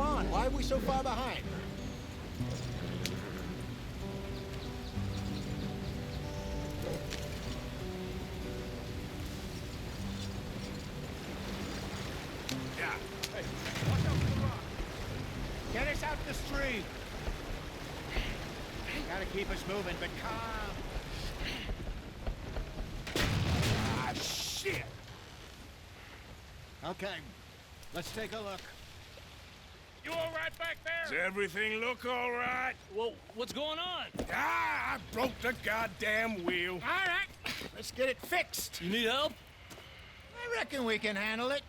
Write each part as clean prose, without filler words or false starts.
on? Why are we so far behind? Yeah. Hey, watch out for the rock. Get us out the stream. Gotta keep us moving, but calm. Ah, shit! Okay, let's take a look. You all right back there? Does everything look all right? Well, what's going on? Ah, I broke the goddamn wheel. All right, let's get it fixed. You need help? I reckon we can handle it.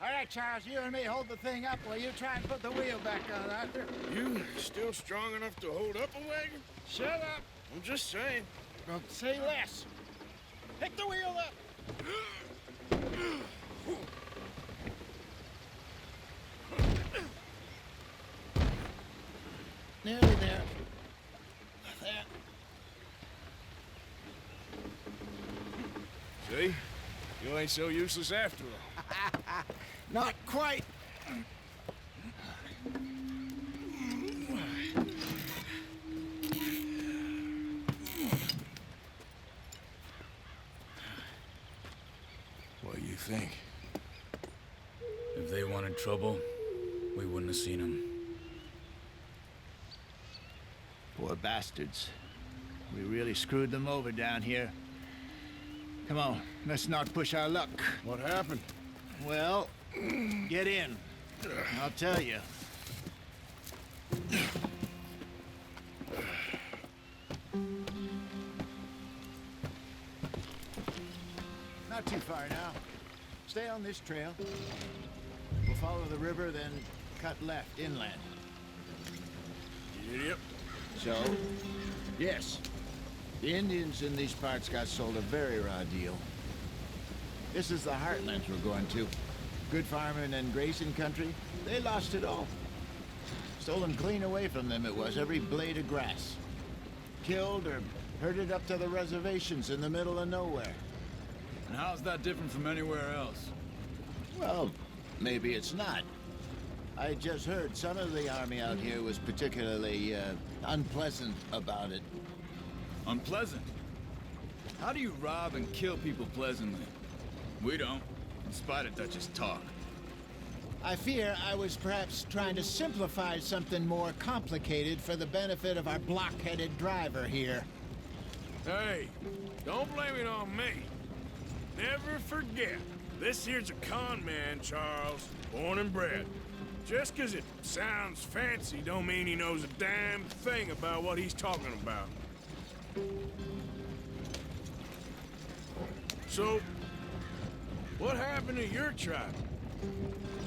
All right, Charles, you and me hold the thing up while you try and put the wheel back on, Arthur. You still strong enough to hold up a wagon? Shut up. I'm just saying. Well, say less. Pick the wheel up. Nearly there. There. See? You ain't so useless after all. Not quite. What do you think? If they wanted trouble, we wouldn't have seen them. Poor bastards. We really screwed them over down here. Come on, let's not push our luck. What happened? Well, get in. I'll tell you. Not too far now. Stay on this trail. We'll follow the river, then cut left inland. Yep. So, yes, the Indians in these parts got sold a very raw deal. This is the heartlands we're going to. Good farming and grazing country, they lost it all. Stolen clean away from them it was, every blade of grass. Killed or herded up to the reservations in the middle of nowhere. And how's that different from anywhere else? Well, maybe it's not. I just heard some of the army out here was particularly, unpleasant about it. Unpleasant? How do you rob and kill people pleasantly? We don't, in spite of Dutch's talk. I fear I was perhaps trying to simplify something more complicated for the benefit of our block-headed driver here. Hey, don't blame it on me. Never forget, this here's a con man, Charles, born and bred. Just 'cause it sounds fancy don't mean he knows a damn thing about what he's talking about. So, what happened to your tribe?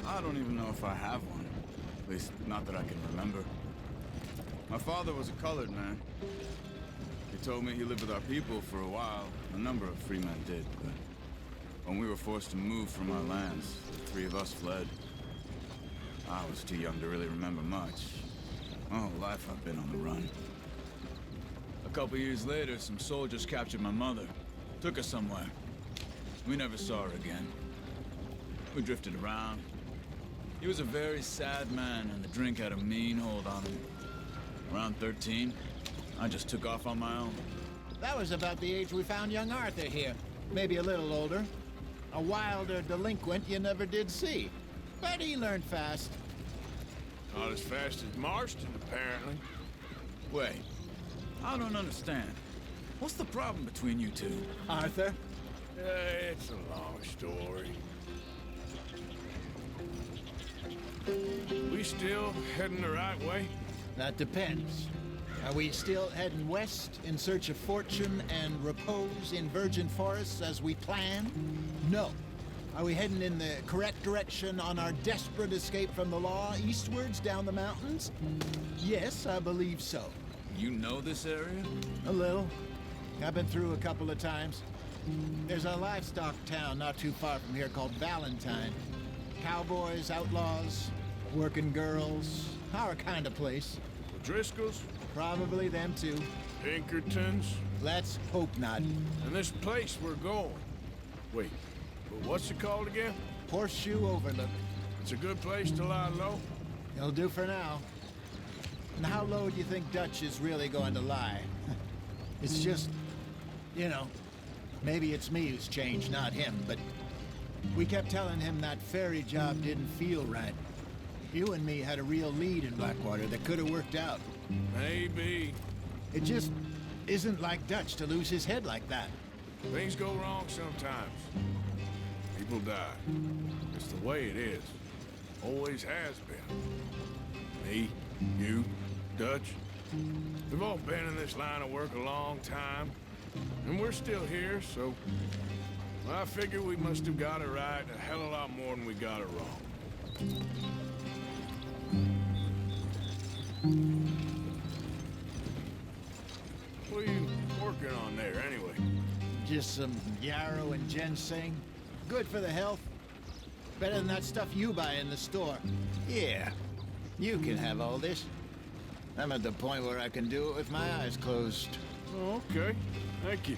I don't even know if I have one. At least, not that I can remember. My father was a colored man. He told me he lived with our people for a while. A number of free men did, but when we were forced to move from our lands, the three of us fled. I was too young to really remember much. My whole life I've been on the run. A couple years later, some soldiers captured my mother. Took her somewhere. We never saw her again. We drifted around. He was a very sad man, and the drink had a mean hold on him. Around 13, I just took off on my own. That was about the age we found young Arthur here. Maybe a little older. A wilder delinquent you never did see. But he learned fast. Not as fast as Marston, apparently. Wait, I don't understand. What's the problem between you two? Arthur? It's a long story. We still heading the right way? That depends. Are we still heading west in search of fortune and repose in virgin forests as we planned? No. Are we heading in the correct direction on our desperate escape from the law eastwards down the mountains? Yes, I believe so. You know this area? A little. I've been through a couple of times. There's a livestock town not too far from here called Valentine. Cowboys, outlaws, working girls, our kind of place. Driscoll's? Probably them too. Pinkertons? Let's hope not. And this place we're going. Wait, but what's it called again? Horseshoe Overlook. It's a good place to lie low. It'll do for now. And how low do you think Dutch is really going to lie? It's just, you know, maybe it's me who's changed, not him, but we kept telling him that ferry job didn't feel right. You and me had a real lead in Blackwater that could have worked out. Maybe. It just isn't like Dutch to lose his head like that. Things go wrong sometimes. People die. It's the way it is. Always has been. Me, you, Dutch. We've all been in this line of work a long time. And we're still here, so... I figure we must have got it right a hell of a lot more than we got it wrong. What are you working on there, anyway? Just some yarrow and ginseng. Good for the health. Better than that stuff you buy in the store. Yeah, you can have all this. I'm at the point where I can do it with my eyes closed. Oh, okay. Thank you.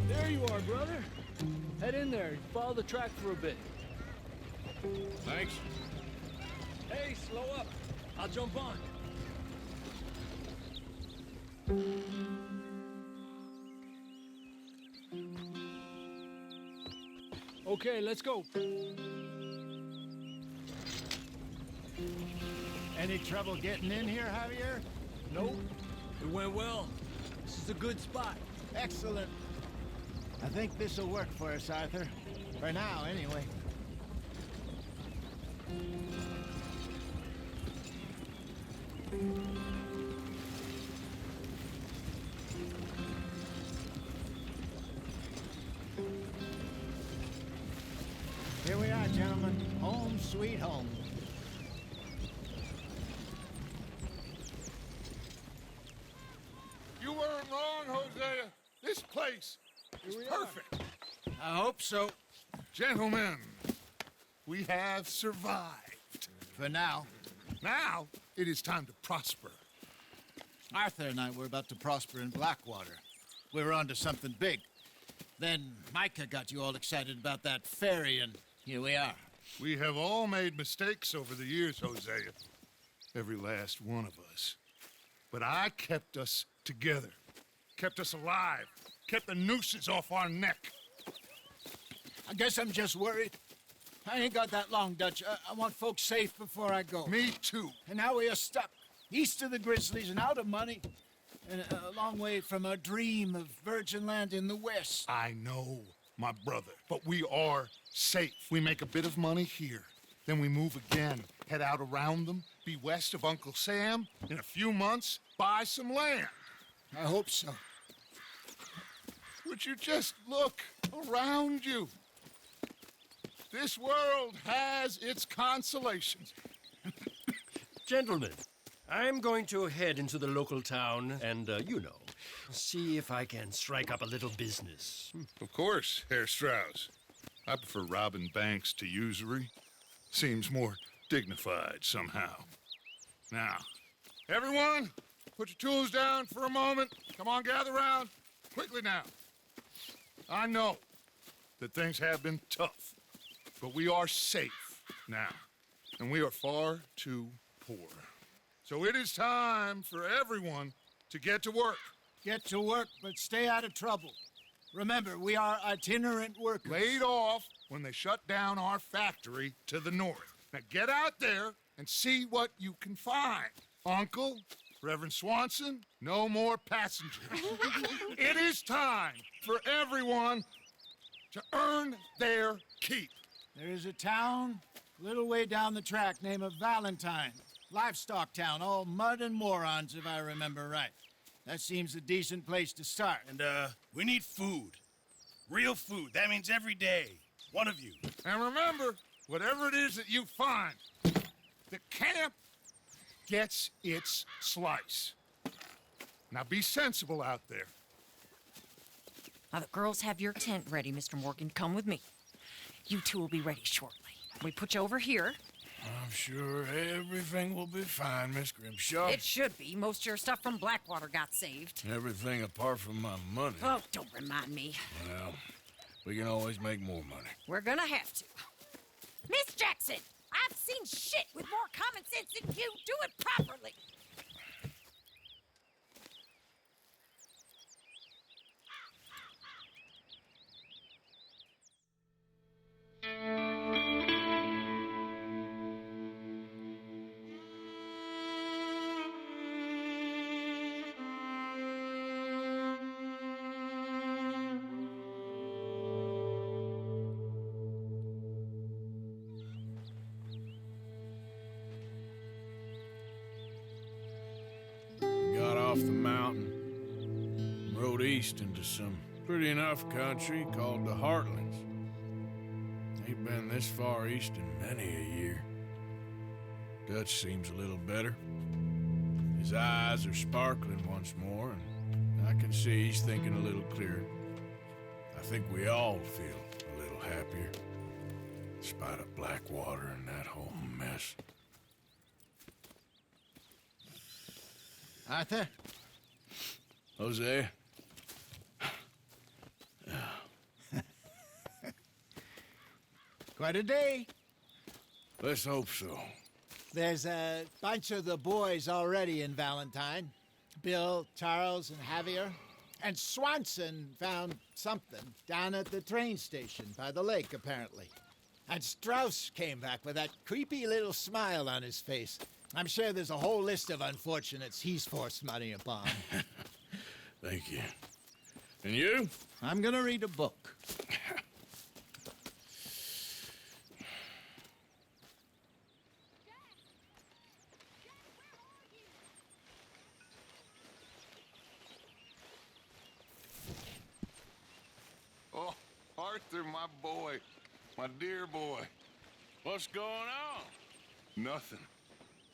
There you are, brother. Head in there and follow the track for a bit. Thanks. Hey, slow up. I'll jump on. Okay, let's go. Any trouble getting in here, Javier? Nope. It went well. This is a good spot. Excellent. I think this'll work for us, Arthur. For now, anyway. Here we are, gentlemen. Home sweet home. You weren't wrong, Hosea. This place is perfect. I hope so. Gentlemen, we have survived. For now. Now, it is time to prosper. Arthur and I were about to prosper in Blackwater. We were onto something big. Then Micah got you all excited about that ferry, and here we are. We have all made mistakes over the years, Hosea. Every last one of us. But I kept us together. Kept us alive. Kept the nooses off our neck. I guess I'm just worried. I ain't got that long, Dutch. I want folks safe before I go. Me too. And now we are stuck, east of the Grizzlies and out of money, and a long way from our dream of virgin land in the west. I know, my brother, but we are safe. We make a bit of money here. Then we move again, head out around them, be west of Uncle Sam. In a few months, buy some land. I hope so. Would you just look around you? This world has its consolations. Gentlemen, I'm going to head into the local town and, you know, see if I can strike up a little business. Of course, Herr Strauss. I prefer robbing banks to usury. Seems more dignified somehow. Now, everyone, put your tools down for a moment. Come on, gather round. Quickly now. I know that things have been tough, but we are safe now, and we are far too poor. So it is time for everyone to get to work. Get to work, but stay out of trouble. Remember, we are itinerant workers. Laid off when they shut down our factory to the north. Now get out there and see what you can find. Uncle, Reverend Swanson, no more passengers. It is time for everyone to earn their keep. There is a town a little way down the track named Valentine. Livestock town, all mud and morons, if I remember right. That seems a decent place to start. And, we need food. Real food. That means every day. One of you. And remember, whatever it is that you find, the camp gets its slice. Now be sensible out there. Now, the girls have your tent ready, Mr. Morgan. Come with me. You two will be ready shortly. We put you over here. I'm sure everything will be fine, Miss Grimshaw. It should be. Most of your stuff from Blackwater got saved. Everything apart from my money. Oh, don't remind me. Well, we can always make more money. We're gonna have to. Miss Jackson, I've seen shit with more common sense than you. Do it properly. Got off the mountain, rode east into some pretty enough country called the Heartlands. Ain't been this far east in many a year. Dutch seems a little better. His eyes are sparkling once more, and I can see he's thinking a little clearer. I think we all feel a little happier, in spite of Blackwater and that whole mess. Arthur? Jose? Quite a day. Let's hope so. There's a bunch of the boys already in Valentine. Bill, Charles, and Javier. And Swanson found something down at the train station by the lake, apparently. And Strauss came back with that creepy little smile on his face. I'm sure there's a whole list of unfortunates he's forced money upon. Thank you. And you? I'm gonna read a book. Oh, Arthur, my boy. My dear boy. What's going on? Nothing.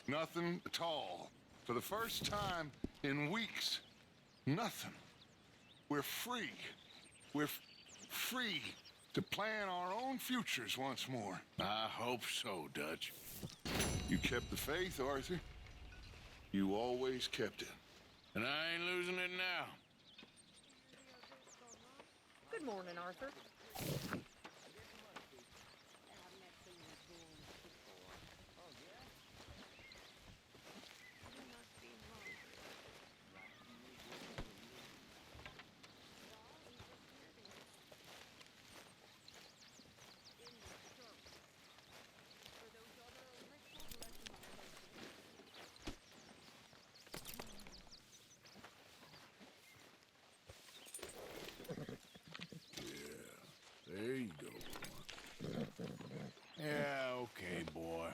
Nothing at all. For the first time in weeks, nothing. We're free. We're free to plan our own futures once more. I hope so, Dutch. You kept the faith, Arthur. You always kept it. And I ain't losing it now. Good morning, Arthur. There you go. Yeah, okay, boy.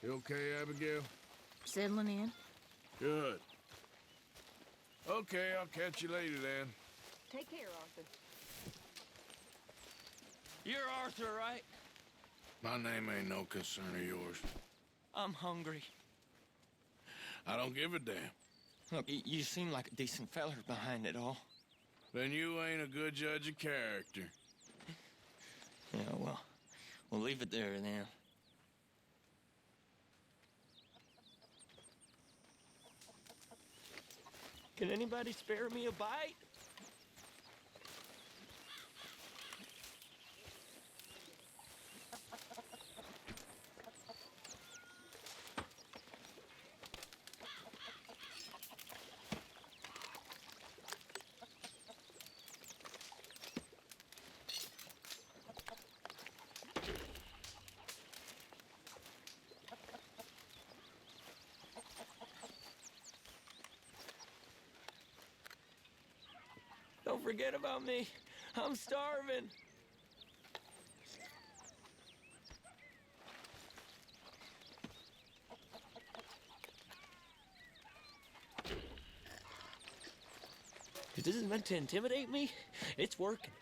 You okay, Abigail? Settling in? Good. Okay, I'll catch you later then. Take care, Arthur. You're Arthur, right? My name ain't no concern of yours. I'm hungry. I don't give a damn. Look, you seem like a decent feller behind it all. Then you ain't a good judge of character. Yeah, well, we'll leave it there then. Can anybody spare me a bite? Don't forget about me. I'm starving. If this is meant to intimidate me, it's working.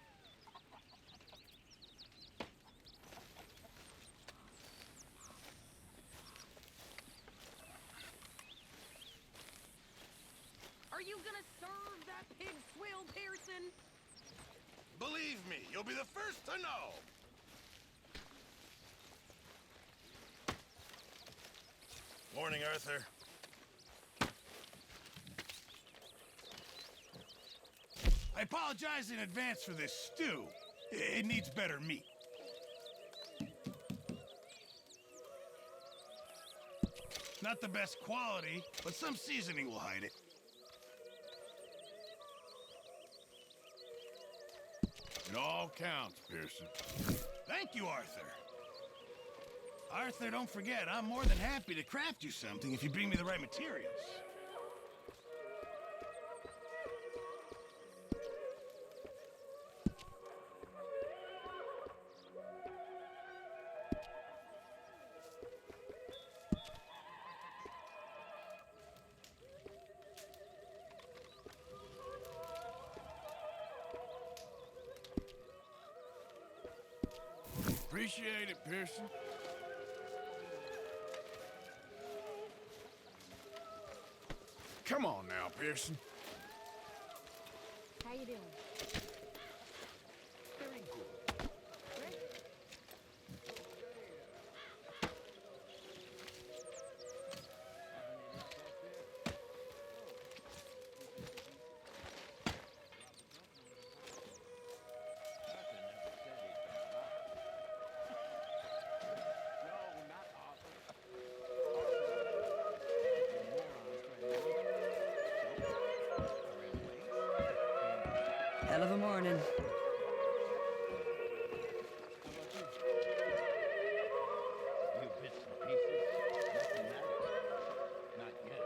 Are you gonna serve that pig swill, Pearson? Believe me, you'll be the first to know. Morning, Arthur. I apologize in advance for this stew. It needs better meat. Not the best quality, but some seasoning will hide it. It all counts, Pearson. Thank you, Arthur. Arthur, don't forget, I'm more than happy to craft you something if you bring me the right materials. Appreciate it, Pearson. Come on now, Pearson. How you doing? Very good. Hell of a morning. You bits and pieces. Nothing matters. Not yet.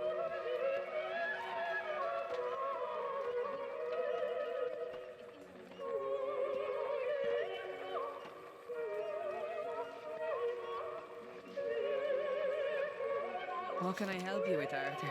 What can I help you with, Arthur?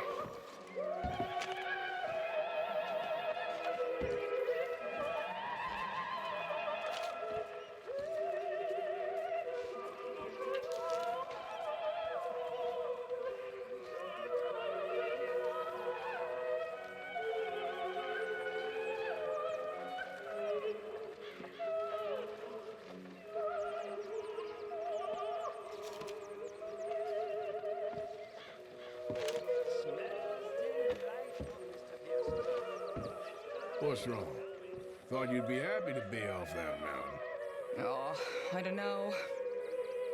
What's wrong? Thought you'd be happy to be off that mountain. Oh, I don't know.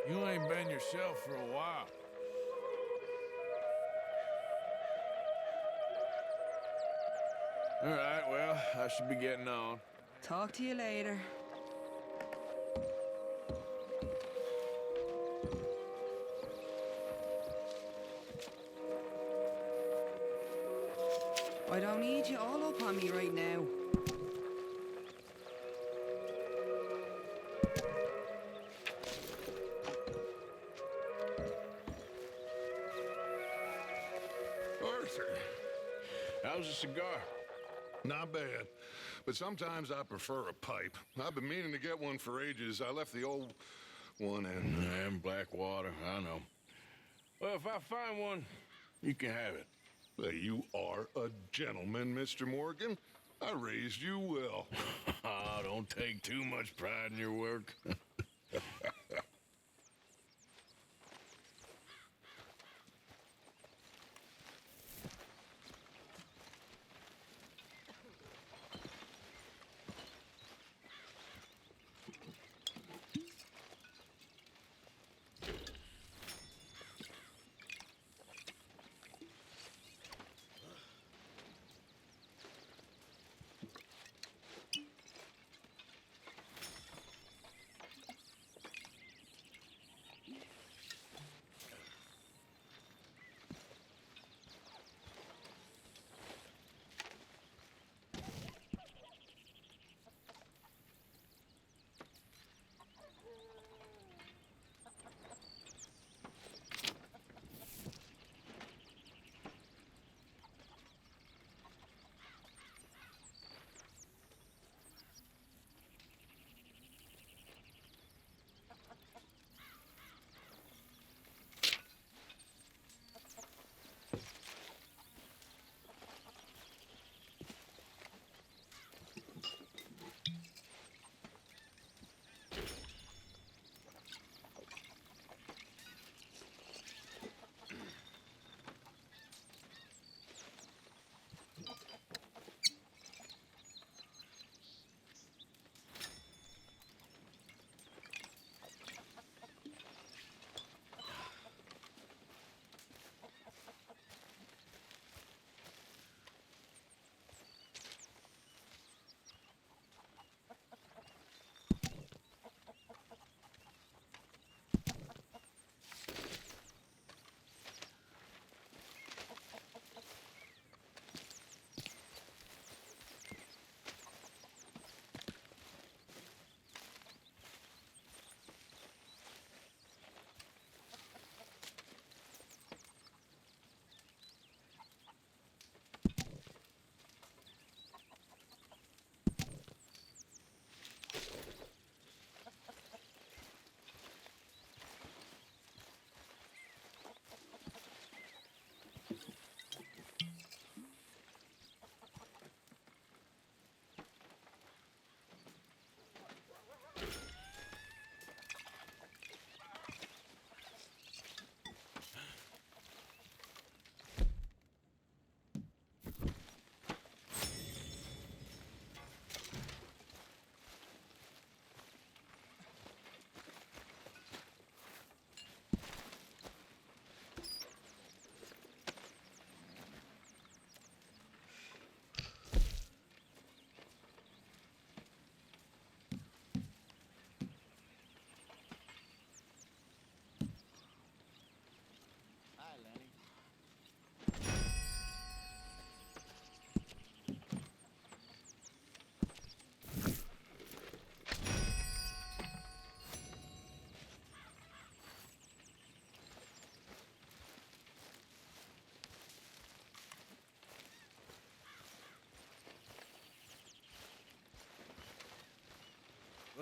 You ain't been yourself for a while. All right, well, I should be getting on. Talk to you later. I don't need you all up on me right now. Arthur, how's the cigar? Not bad, but sometimes I prefer a pipe. I've been meaning to get one for ages. I left the old one in. And Blackwater, I know. Well, if I find one, you can have it. You are a gentleman, Mr. Morgan. I raised you well. Don't take too much pride in your work.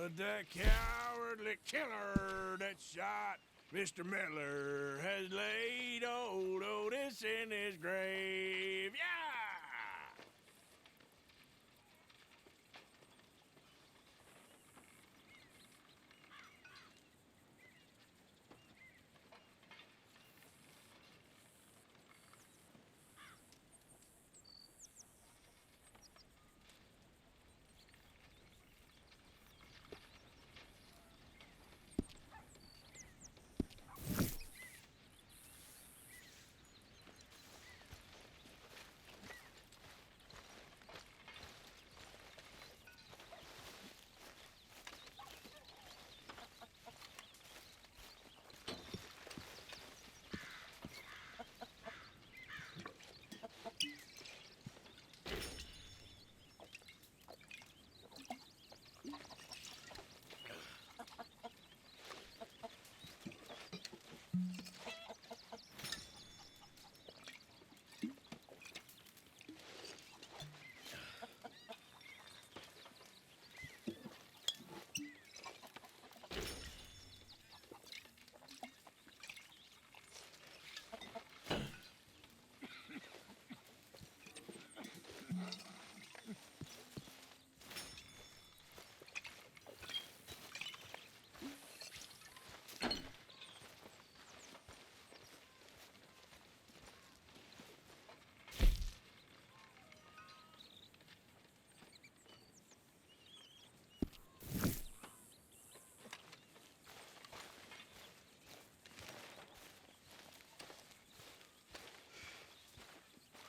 But the cowardly killer that shot Mr. Miller has laid old Otis in his grave. Yeah!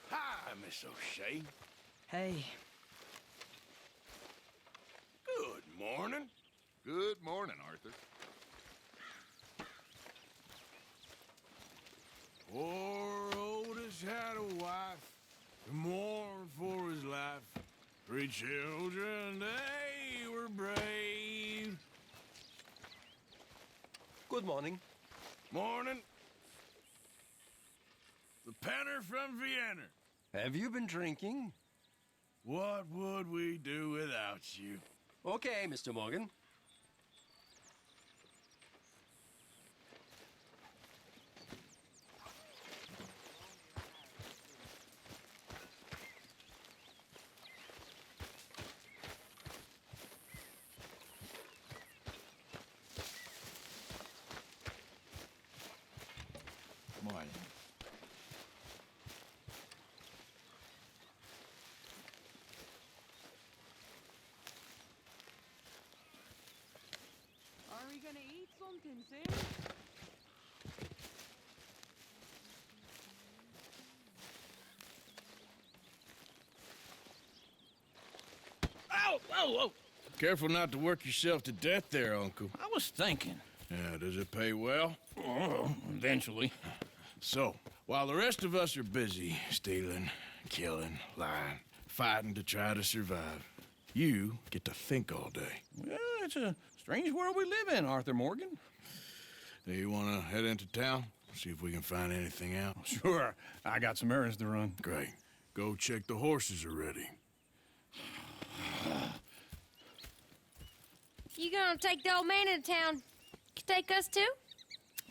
Hi, Miss O'Shea. Hey. Good morning. Good morning, Arthur. Poor Otis had a wife to mourn for his life. 3 children, they were brave. Good morning. Morning. The penner from Vienna. Have you been drinking? What would we do without you? Okay, Mr. Morgan. Morning. Are we gonna eat something soon? Ow! Whoa, whoa! Careful not to work yourself to death there, Uncle. I was thinking. Yeah, does it pay well? Oh, eventually. So, while the rest of us are busy stealing, killing, lying, fighting to try to survive, you get to think all day. Well, it's a strange world we live in, Arthur Morgan. Do you want to head into town? See if we can find anything out? Sure, I got some errands to run. Great. Go check the horses are ready. You gonna take the old man into town? Take us too?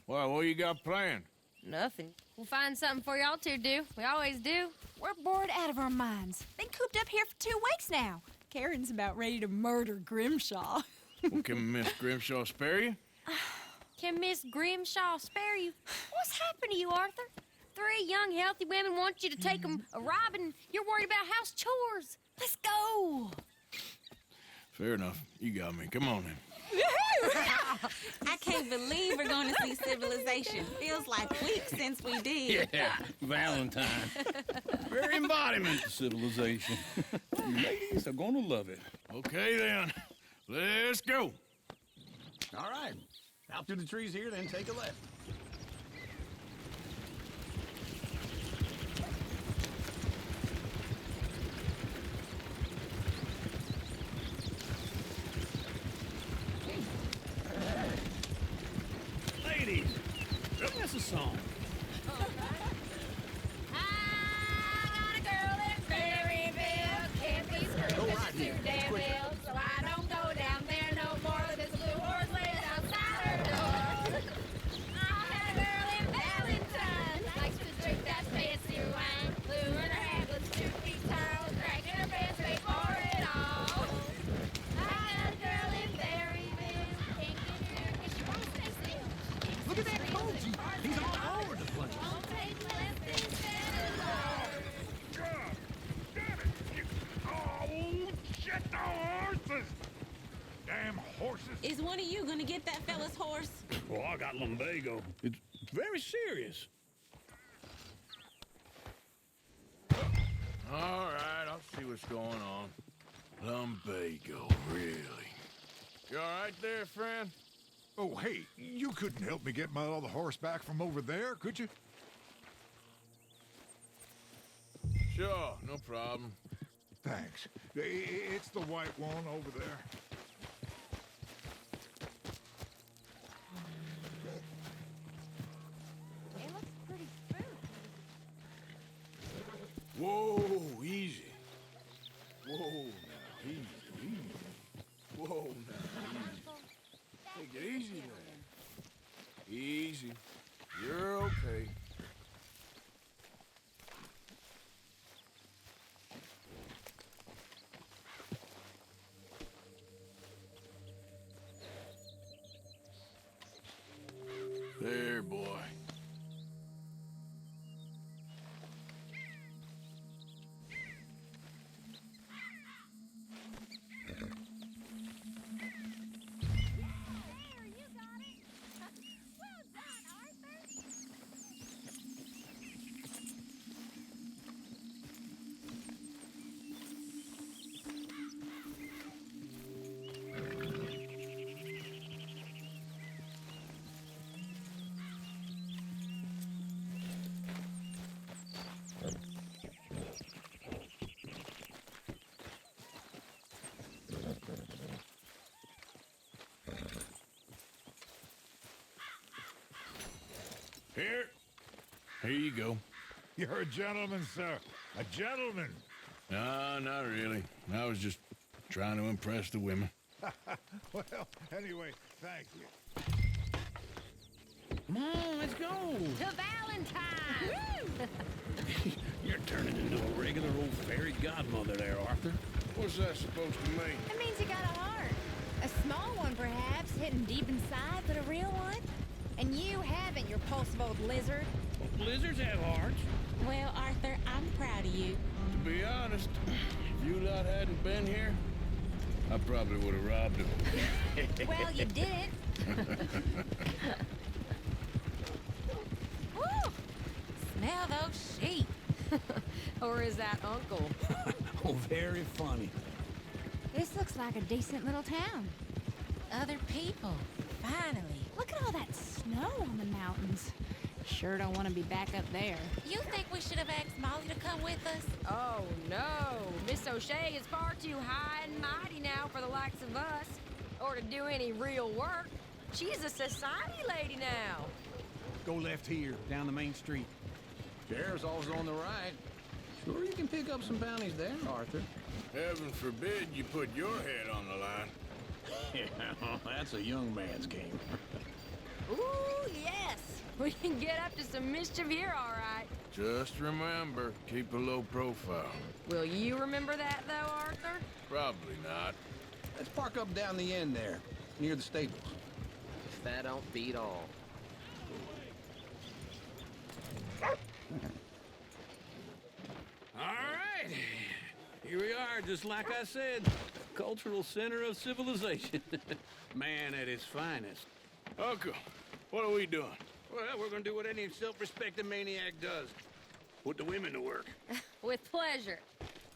Well, what you got planned? Nothing. We'll find something for y'all to do. We always do. We're bored out of our minds. Been cooped up here for 2 weeks now. Karen's about ready to murder Grimshaw. Well, can Miss Grimshaw spare you? Can Miss Grimshaw spare you? What's happened to you, Arthur? 3 young, healthy women want you to take them a robbing. You're worried about house chores. Let's go. Fair enough. You got me. Come on then. I can't believe we're going to see civilization. Feels like weeks since we did. Yeah, Valentine. Very embodiment of civilization. You ladies are going to love it. Okay then. Let's go. All right. Out through the trees here, then take a left. Ladies, sing us a song. I got a girl in Berryville. Can't be screwed. Go right here. Too damn well, so I don't go down there no more. When are you gonna get that fella's horse? Well, I got lumbago. It's very serious. All right, I'll see what's going on. Lumbago, really? You all right there, friend? Oh, hey, you couldn't help me get my other horse back from over there, could you? Sure, no problem. Thanks. It's the white one over there. It looks pretty spooky. Whoa, easy. Whoa, now, easy. Whoa, now, easy. Take it easy, man. Easy. You're okay. There, boy. There, you got it. Well done, Arthur. Here you go. You're a gentleman, sir. A gentleman. No, not really. I was just trying to impress the women. Well, anyway, thank you. Come on, let's go. To Valentine! You're turning into a regular old fairy godmother there, Arthur. What's that supposed to mean? That means you got a heart. A small one, perhaps, hidden deep inside, but a real one. And you haven't, you repulsive old lizard. Well, lizards have hearts. Well, Arthur, I'm proud of you. To be honest, if you lot hadn't been here, I probably would have robbed him. Well, you did. Woo! Smell those sheep. Or is that Uncle? Oh, very funny. This looks like a decent little town. Other people, finally. Look at all that snow on the mountains. Sure don't want to be back up there. You think we should have asked Molly to come with us? Oh, no. Miss O'Shea is far too high and mighty now for the likes of us, or to do any real work. She's a society lady now. Go left here, down the main street. Sheriff's always on the right. Sure you can pick up some bounties there, Arthur. Heaven forbid you put your head on the line. Yeah, that's a young man's game. Ooh, yes. We can get up to some mischief here, all right. Just remember, keep a low profile. Will you remember that, though, Arthur? Probably not. Let's park up down the end there, near the stables. If that don't beat all. All right. Here we are, just like I said. Cultural center of civilization. Man at his finest. Uncle, what are we doing? Well, we're gonna do what any self-respecting maniac does. Put the women to work. With pleasure.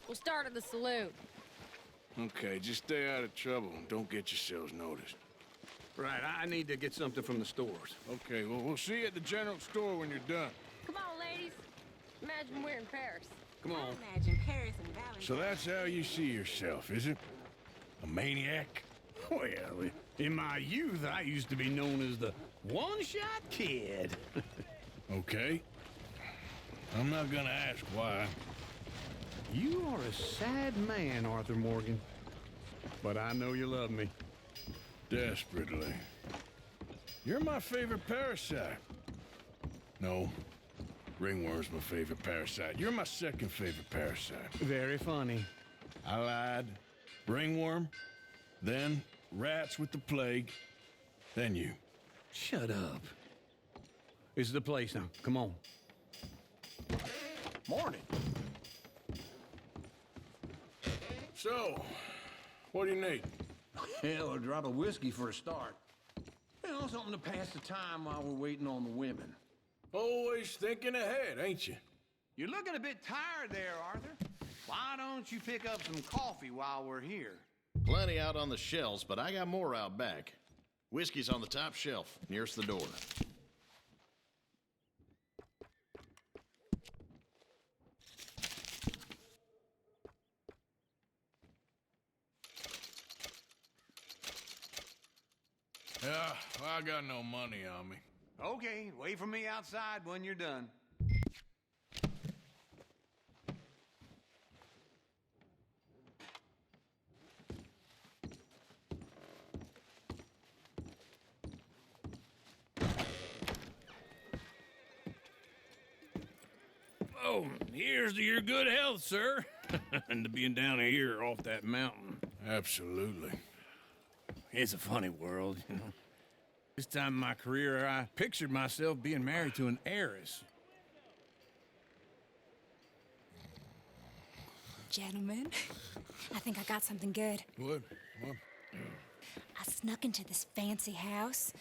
We'll start at the saloon. Okay, just stay out of trouble and don't get yourselves noticed. Right, I need to get something from the stores. Okay, well, we'll see you at the general store when you're done. Come on, ladies. Imagine we're in Paris. Come on. Imagine Paris and Valentine. So that's how you see yourself, is it? A maniac? Well, in my youth, I used to be known as the one-shot kid. Okay. I'm not gonna ask why. You are a sad man, Arthur Morgan. But I know you love me. Desperately. You're my favorite parasite. No. Ringworm's my favorite parasite. You're my second favorite parasite. Very funny. I lied. Ringworm, then rats with the plague, then you. Shut up. This is the place now. Come on. Morning. So, what do you need? Hell, a drop of whiskey for a start. You know, something to pass the time while we're waiting on the women. Always thinking ahead, ain't you? You're looking a bit tired there, Arthur. Why don't you pick up some coffee while we're here? Plenty out on the shelves, but I got more out back. Whiskey's on the top shelf, nearest the door. Yeah, I got no money on me. Okay, wait for me outside when you're done. Oh, here's to your good health, sir. And to being down here off that mountain. Absolutely. It's a funny world, you know. This time in my career, I pictured myself being married to an heiress. Gentlemen, I think I got something good. What? I snuck into this fancy house,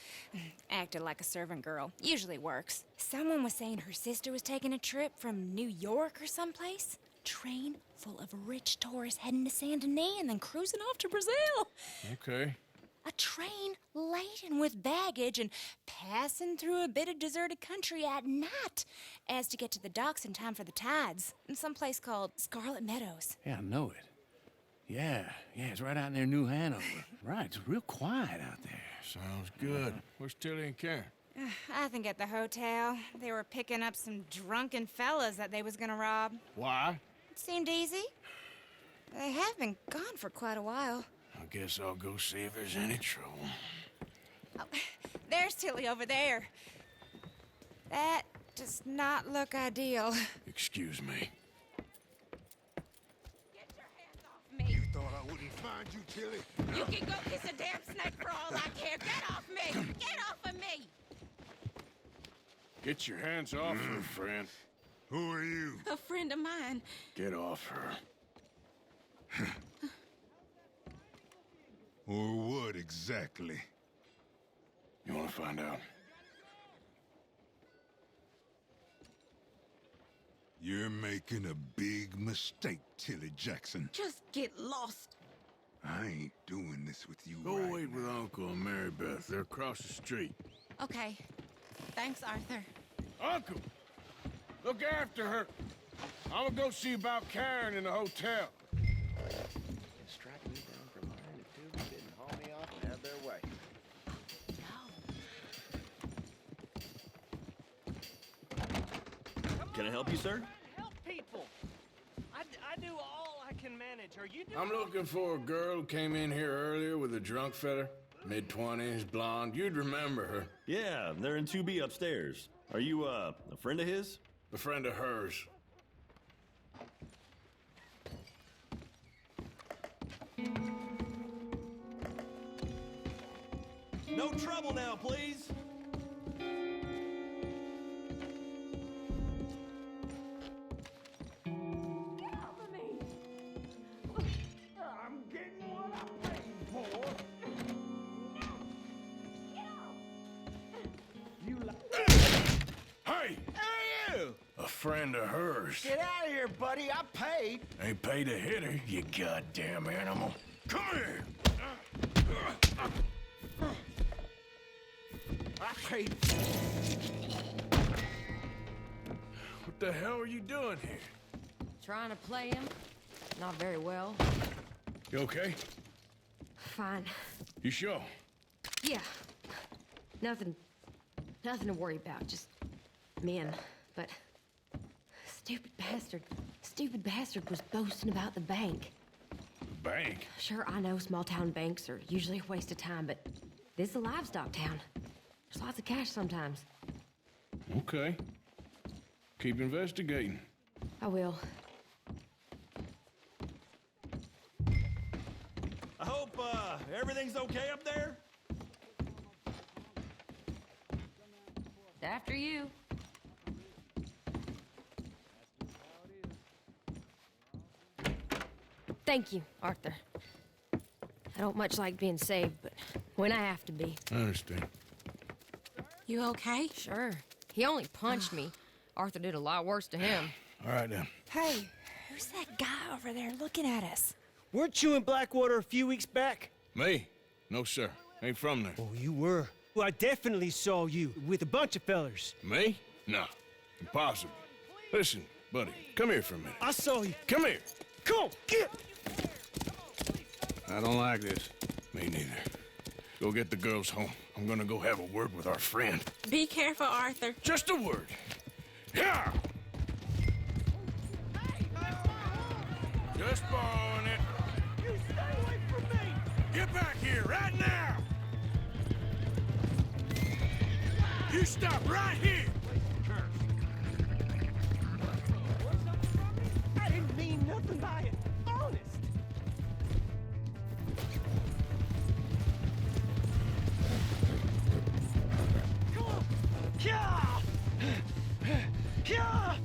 acted like a servant girl. Usually works. Someone was saying her sister was taking a trip from New York or someplace. Train full of rich tourists heading to Saint Denis and then cruising off to Brazil. Okay. A train laden with baggage and passing through a bit of deserted country at night as to get to the docks in time for the tides in some place called Scarlet Meadows. Yeah, I know it. Yeah, it's right out near New Hanover. Right, it's real quiet out there. Sounds good. Where's Tilly and Karen? I think at the hotel. They were picking up some drunken fellas that they was gonna rob. Why? It seemed easy. They have been gone for quite a while. I guess I'll go see if there's any trouble. Oh, there's Tilly over there. That does not look ideal. Excuse me. You thought I wouldn't find you, Tilly? You can go kiss a damn snake for all I care. Get off me! Get off of me! Get your hands off her, friend. Who are you? A friend of mine. Get off her. Or what exactly? You want to find out? You're making a big mistake, Tilly Jackson. Just get lost. I ain't doing this with you Go right wait with Uncle and Mary Beth. They're across the street. Okay. Thanks, Arthur. Uncle! Look after her. I'm gonna go see about Karen in the hotel. Strike me down from behind if two didn't haul me off and have their way. Can I help you, sir? Help people. I do all I can manage. Are you doing? I'm looking for a girl who came in here earlier with a drunk fella. Mid-20s, blonde. You'd remember her. Yeah, they're in 2B upstairs. Are you, a friend of his? A friend of hers. No trouble now, please. I'm getting what I paid for. You like... Hey! Hey, you! A friend of hers. Get out of here, buddy. I paid. Ain't paid to hit her, you goddamn animal. Come here! I paid. What the hell are you doing here? Trying to play him? Not very well. You okay? Fine. You sure? Yeah. Nothing to worry about. Just men. But stupid bastard was boasting about the bank. Bank? Sure, I know small town banks are usually a waste of time, but this is a livestock town. There's lots of cash sometimes. Okay. Keep investigating. I will. I hope, everything's okay up there? After you. Thank you, Arthur. I don't much like being saved, but when I have to be. I understand. You okay? Sure. He only punched me. Arthur did a lot worse to him. All right, then. Hey, who's that guy over there looking at us? Weren't you in Blackwater a few weeks back? Me? No, sir. Ain't from there. Oh, you were. Well, I definitely saw you with a bunch of fellers. Me? No. Impossible. Listen, buddy, come here for a minute. I saw you. Come here. Come on, get! I don't like this. Me neither. Go get the girls home. I'm gonna go have a word with our friend. Be careful, Arthur. Just a word. Yeah! Just borrowing it. You stay away from me! Get back here right now! You stop right here! I didn't mean nothing by it. Honest. Come on. Yeah! Yeah!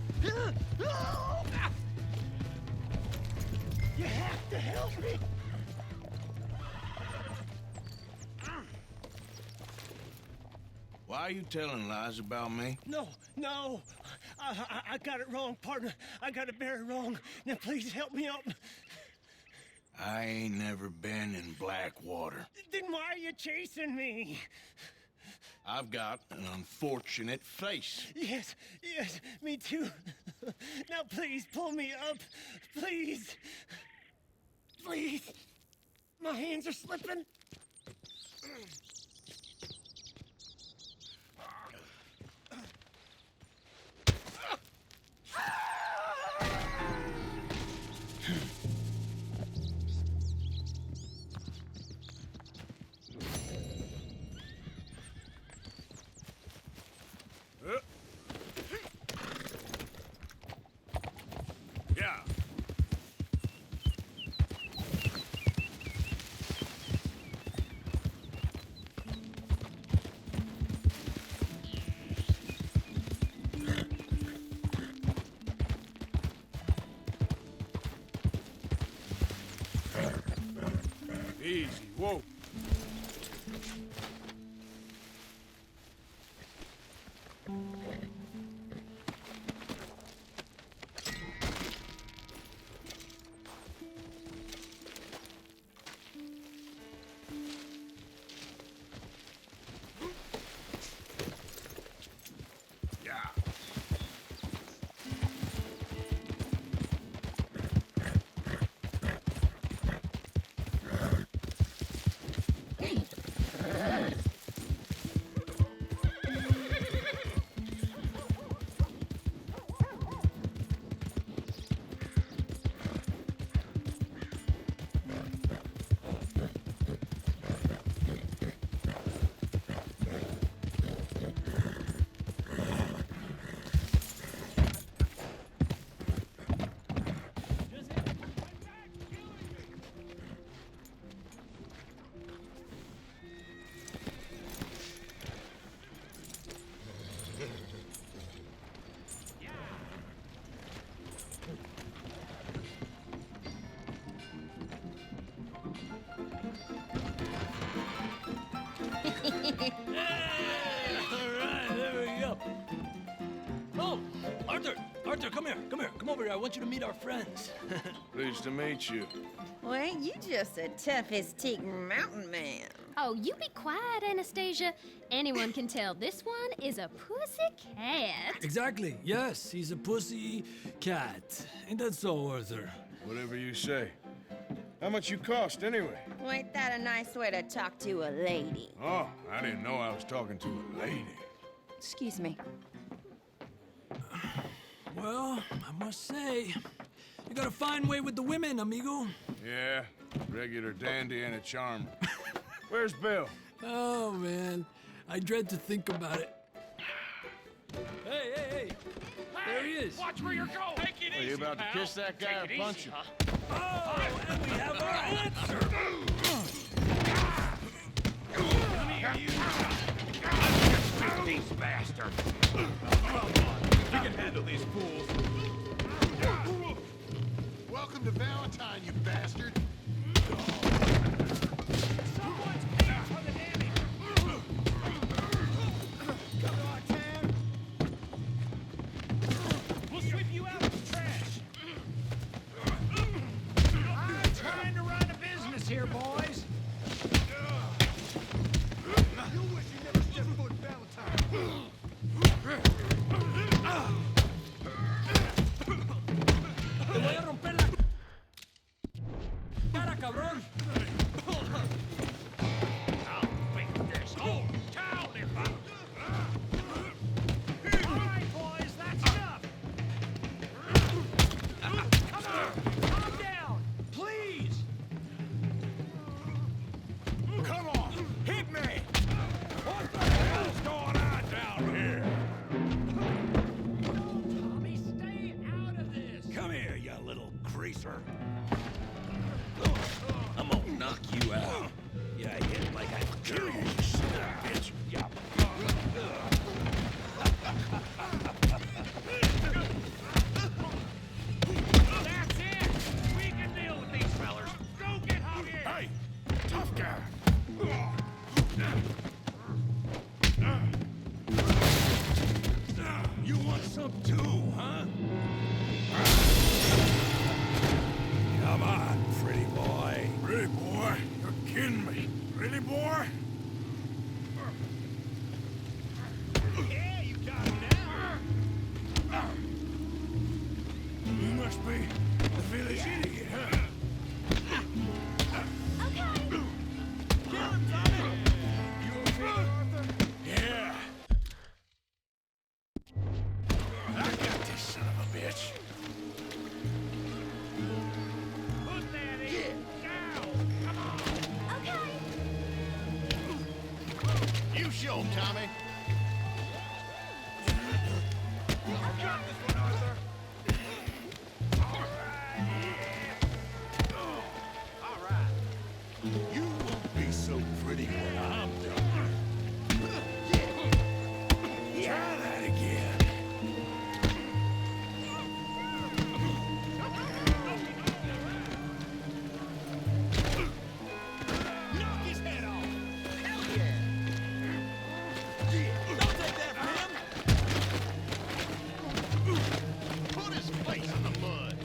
You have to help me. Why are you telling lies about me? No. I got it wrong, partner. I got it very wrong. Now please help me out. I ain't never been in Blackwater. Then why are you chasing me? I've got an unfortunate face. Yes, me too. Now please pull me up. Please. Please. My hands are slipping. Yeah. Easy, whoa. Alright, there we go. Oh, Arthur, come here. Come over here. I want you to meet our friends. Pleased to meet you. Well, ain't you just a tough as teak mountain man? Oh, you be quiet, Anastasia. Anyone can tell this one is a pussy cat. Exactly. Yes, he's a pussy cat. Ain't that so, Arthur? Whatever you say. How much you cost, anyway? Well, ain't that a nice way to talk to a lady? Oh, I didn't know I was talking to a lady. Excuse me. Well, I must say, you got a fine way with the women, amigo. Yeah, regular dandy and a charmer. Where's Bill? Oh, man. I dread to think about it. Hey! There he is. Watch where you're going. Take it Are you about to kiss that guy or punch him? Oh, and we have our answer. These bastards. We can handle these fools. Welcome to Valentine, you bastard. closer. I'm gonna knock you out. Yeah, I hit like I kill you, son of a bitch. Yeah. That's it! We can deal with these fellers. Go get Javier! Hey, tough guy. You want some too, huh? Come on, pretty boy. Pretty boy? You're kidding me. Really, boy? Yeah, you got him now. You must be the village idiot, huh? Kill him, Tommy! You okay, Arthur? Yeah. I got this son of a bitch. Put that in. Down. Come on. You show him, Tommy. You got this one, Arthur. All right, yeah. All right. You won't be so pretty when I'm done. Try that again. Knock his head off! Hell yeah! Don't take that from him! Put his face in the mud.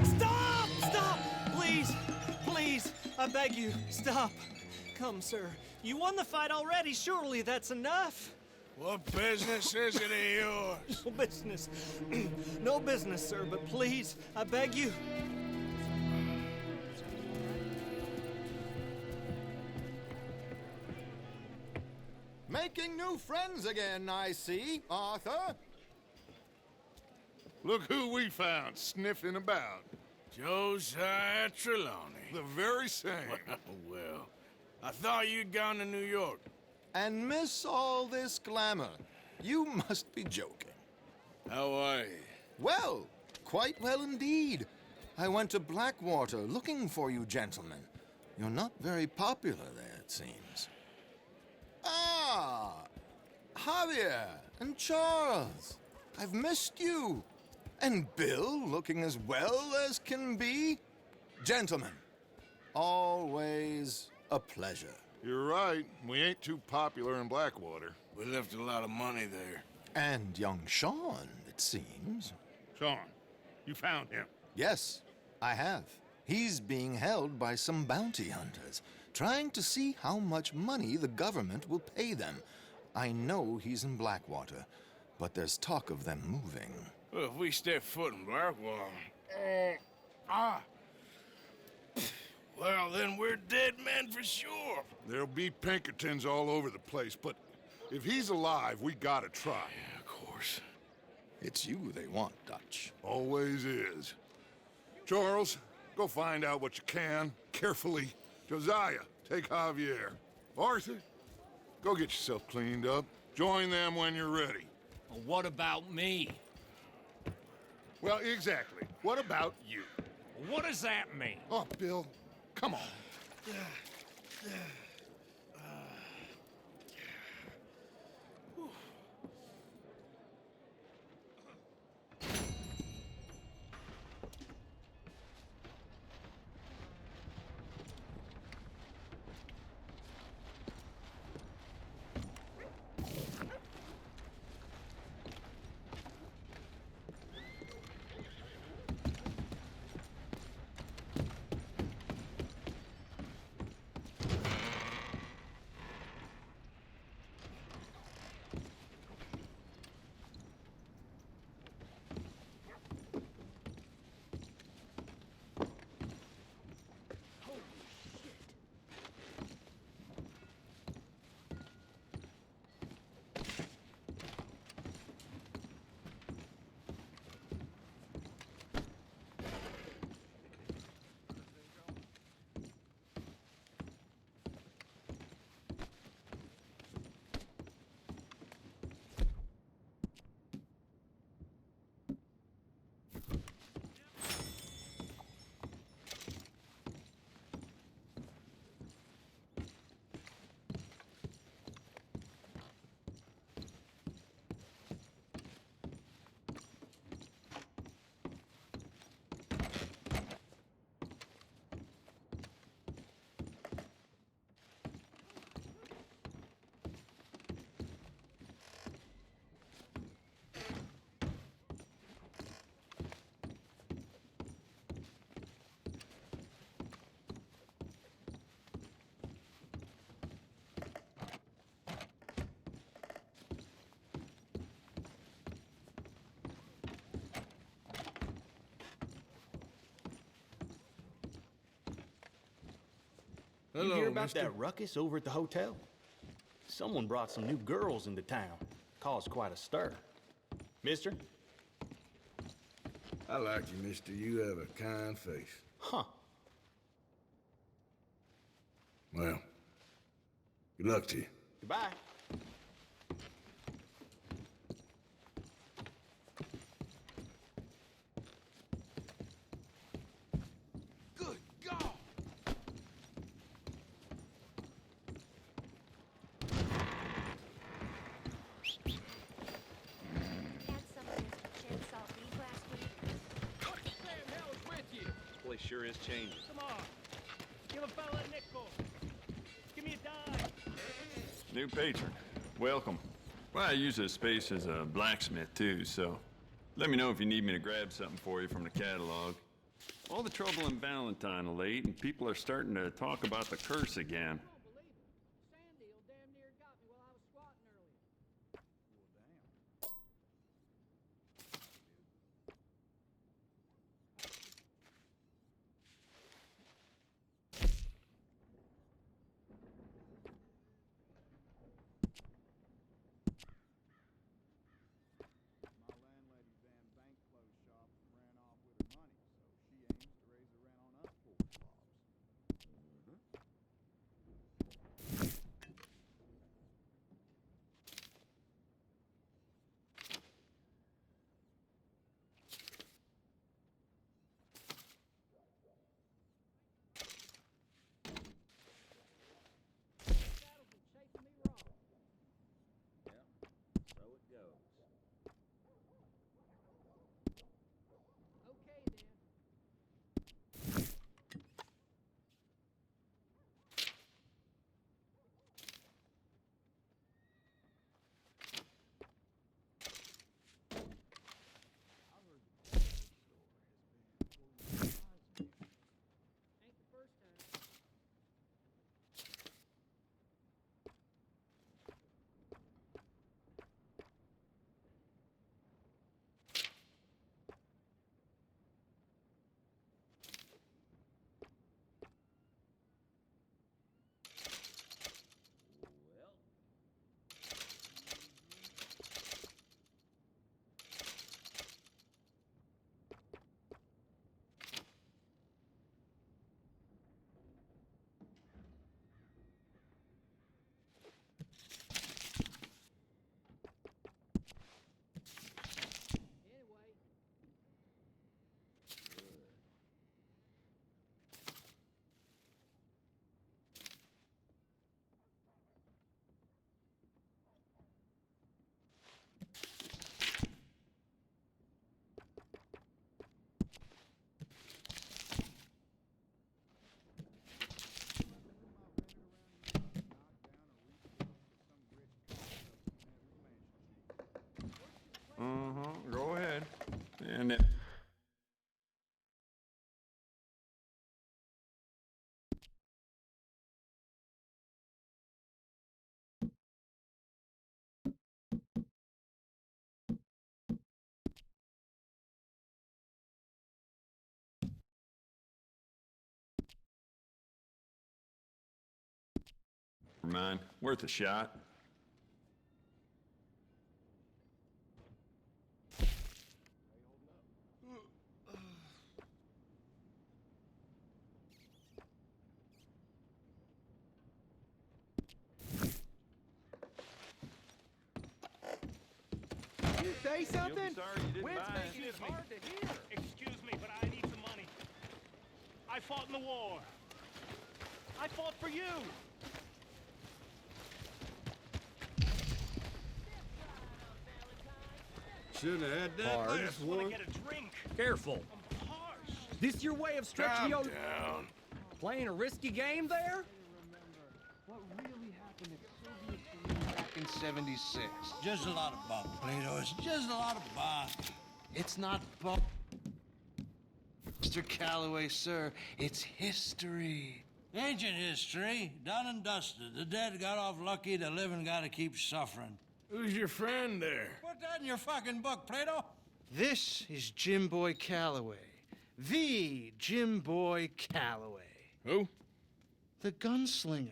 Stop! Stop! Please! Please! I beg you, stop! Come, sir. You won the fight already. Surely that's enough. What business is it of yours? No business. No business, sir, but please, I beg you. Making new friends again, I see, Arthur. Look who we found sniffing about. Josiah Trelawney. The very same. Well, I thought you'd gone to New York. And miss all this glamour. You must be joking. How are you? Well, quite well indeed. I went to Blackwater looking for you gentlemen. You're not very popular there, it seems. Ah! Javier and Charles. I've missed you. And Bill looking as well as can be. Gentlemen, always a pleasure. You're right. We ain't too popular in Blackwater. We left a lot of money there. And young Sean, it seems. Sean, you found him. Yes, I have. He's being held by some bounty hunters, trying to see how much money the government will pay them. I know he's in Blackwater, but there's talk of them moving. Well, if we step foot in Blackwater... Well, then we're dead men for sure. There'll be Pinkertons all over the place, but if he's alive, we gotta try. Yeah, of course. It's you they want, Dutch. Always is. Charles, go find out what you can, carefully. Josiah, take Javier. Arthur, go get yourself cleaned up. Join them when you're ready. Well, what about me? Well, exactly. What about you? What does that mean? Oh, Bill, come on. Hello, you hear about mister. that ruckus over at the hotel? Someone brought some new girls into town. Caused quite a stir. Mister? I like you, mister. You have a kind face. Huh. Well, good luck to you. Goodbye. Good God! Place sure is changing. Come on. Give a fella a nickel. Give me a dime. New patron. Welcome. Well, I use this space as a blacksmith, too, so let me know if you need me to grab something for you from the catalog. All the trouble in Valentine of late, and people are starting to talk about the curse again. Go ahead. And it... Never mind. Worth a shot. You say something? Sorry you didn't Wind's buy it. making it hard to hear. Excuse me, but I need some money. I fought in the war. I fought for you. Shouldn't have had that I last just want to one. get a drink. Careful. This your way of stretching Calm your... down. Playing a risky game there? What really happened at Soviet Korea back in '76? Just a lot of bunk, Plato. It's just a lot of bunk. It's not bunk, Mr. Calloway, sir. It's history. Ancient history. Done and dusted. The dead got off lucky. The living gotta keep suffering. Who's your friend there? Put that in your fucking book, Plato. This is Jim Boy Calloway. The Jim Boy Calloway. Who? The gunslinger.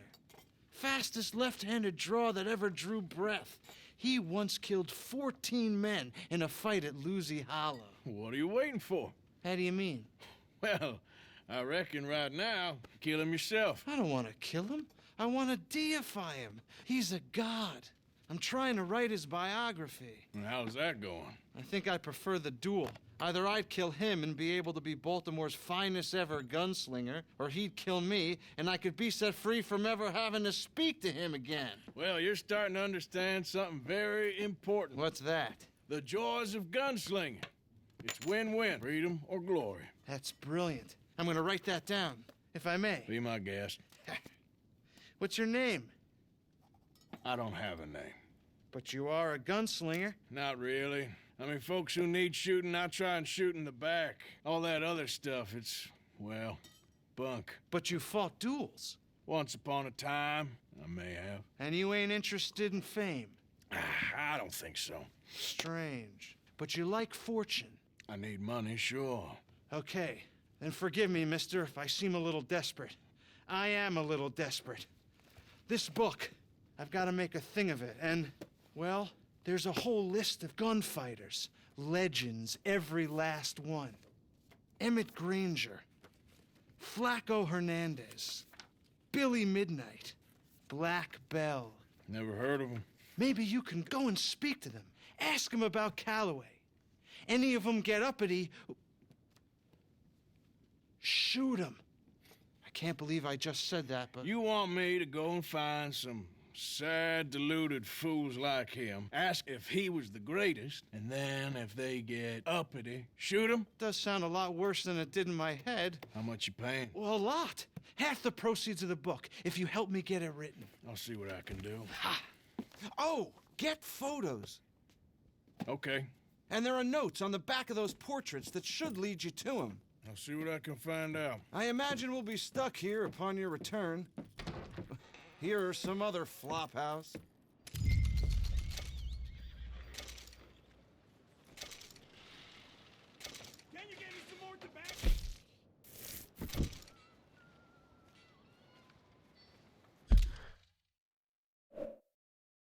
Fastest left-handed draw that ever drew breath. He once killed 14 men in a fight at Lucy Hollow. What are you waiting for? How do you mean? Well, I reckon right now, kill him yourself. I don't want to kill him. I want to deify him. He's a god. I'm trying to write his biography. And how's that going? I think I prefer the duel. Either I'd kill him and be able to be Baltimore's finest ever gunslinger, or he'd kill me and I could be set free from ever having to speak to him again. Well, you're starting to understand something very important. What's that? The joys of gunslinging. It's win-win, freedom or glory. That's brilliant. I'm gonna write that down, if I may. Be my guest. What's your name? I don't have a name. But you are a gunslinger. Not really. I mean, folks who need shooting, I try and shoot in the back. All that other stuff, it's, well, bunk. But you fought duels. Once upon a time, I may have. And you ain't interested in fame. I don't think so. Strange. But you like fortune. I need money, sure. Okay, then forgive me, mister, if I seem a little desperate. I am a little desperate. This book, I've got to make a thing of it, and, well, there's a whole list of gunfighters. Legends, every last one. Emmett Granger, Flaco Hernandez, Billy Midnight, Black Bell. Never heard of them. Maybe you can go and speak to them. Ask them about Calloway. Any of them get uppity, shoot them. I can't believe I just said that, but... You want me to go and find some sad, deluded fools like him, ask if he was the greatest, and then if they get uppity, shoot him? Does sound a lot worse than it did in my head. How much you paying? Well, a lot. Half the proceeds of the book, if you help me get it written. I'll see what I can do. Ha! Oh, get photos. Okay. And there are notes on the back of those portraits that should lead you to him. I'll see what I can find out. I imagine we'll be stuck here upon your return. Here or some other flop house.